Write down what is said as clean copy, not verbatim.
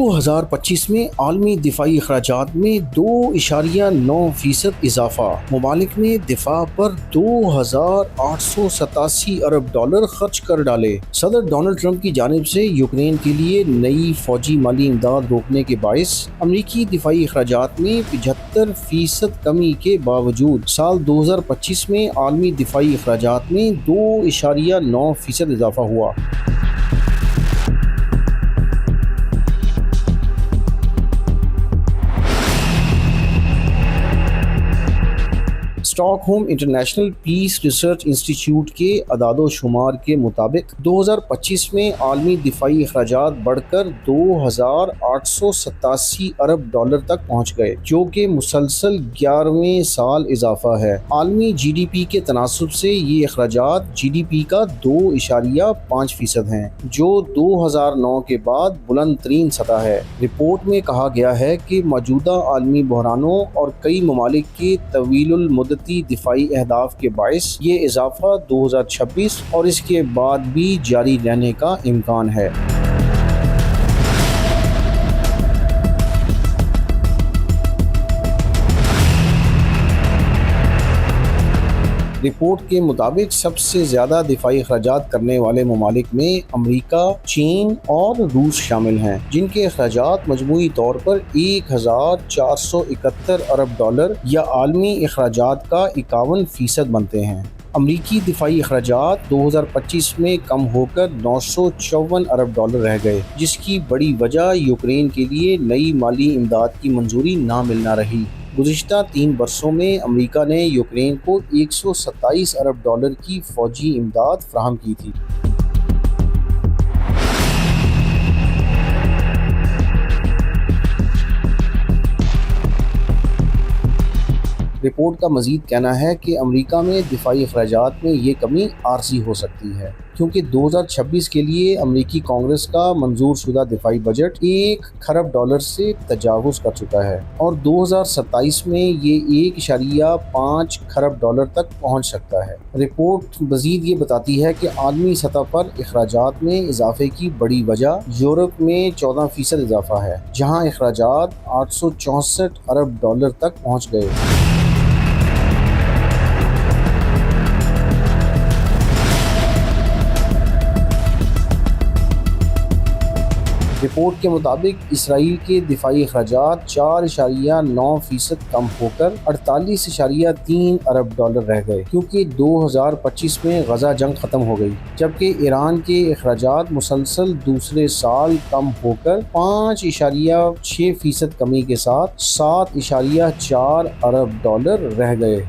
2025 में आलमी दिफाई अखराजात में 2.9% इजाफा। ममालिक ने दिफा पर 2,887 अरब डॉलर खर्च कर डाले। सदर डोनाल्ड ट्रंप की जानिब से यूक्रेन के लिए नई फौजी माली इमदाद रोकने के बायस अमरीकी दिफाई अखराजात में 75% कमी के बावजूद साल 2025 में आलमी दिफाई अखराजात में 2.9% इजाफा हुआ। Stockholm International Peace Research Institute के अदादो शुमार के मुताबिक 2025 में आलमी दिफाई अखराजात बढ़कर 2,887 अरब डॉलर तक पहुँच गए, जो कि मुसलसल 11वें साल इजाफा है। आलमी GDP के तनासुब से ये अखराजात GDP का 2.5% हैं, जो 2009 के बाद बुलंद तरीन सतह है। रिपोर्ट में कहा गया है कि मौजूदा आलमी बहरानों और कई ममालिक के तवीलुल मुद्दती दिफाई अहदाफ के बायस ये इजाफा 2026 और इसके बाद भी जारी रहने का इम्कान है। रिपोर्ट के मुताबिक सबसे ज़्यादा दिफाई अखराजात करने वाले ममालिक में अमरीका, चीन और रूस शामिल हैं, जिनके अखराजात मजमूई तौर पर 1,471 अरब डॉलर या आलमी अखराजात का 51% बनते हैं। अमरीकी दिफाई अखराजात 2025 में कम होकर 954 अरब डॉलर रह गए, जिसकी बड़ी वजह यूक्रेन के लिए नई माली इमदाद की मंजूरी ना मिलना रही। गुज़िश्ता 3 बरसों में अमेरिका ने यूक्रेन को 127 अरब डॉलर की फ़ौजी इमदाद फराहम की थी। रिपोर्ट का मज़ीद कहना है कि अमेरिका में दिफाई अखराजात में ये कमी आर्जी हो सकती है, क्योंकि 2026 के लिए अमेरिकी कांग्रेस का मंजूर शुदा दिफाई बजट 1 खरब डॉलर से तजावुज़ कर चुका है और 2027 में ये 1.5 खरब डॉलर तक पहुंच सकता है। रिपोर्ट मज़ीद ये बताती है कि आलमी सतह पर अखराजात में इजाफे की बड़ी वजह यूरोप में 14% इजाफा है, जहाँ अखराजात 864 अरब डॉलर तक पहुँच गए। रिपोर्ट के मुताबिक इसराइल के दिफाई अखराजात 4.9% कम होकर 48.3 अरब डॉलर रह गए, क्योंकि 2025 में गजा जंग ख़त्म हो गई, जबकि ईरान के अखराजात मुसलसल दूसरे साल कम होकर 5.6% कमी के साथ 7.4 अरब डॉलर रह गए।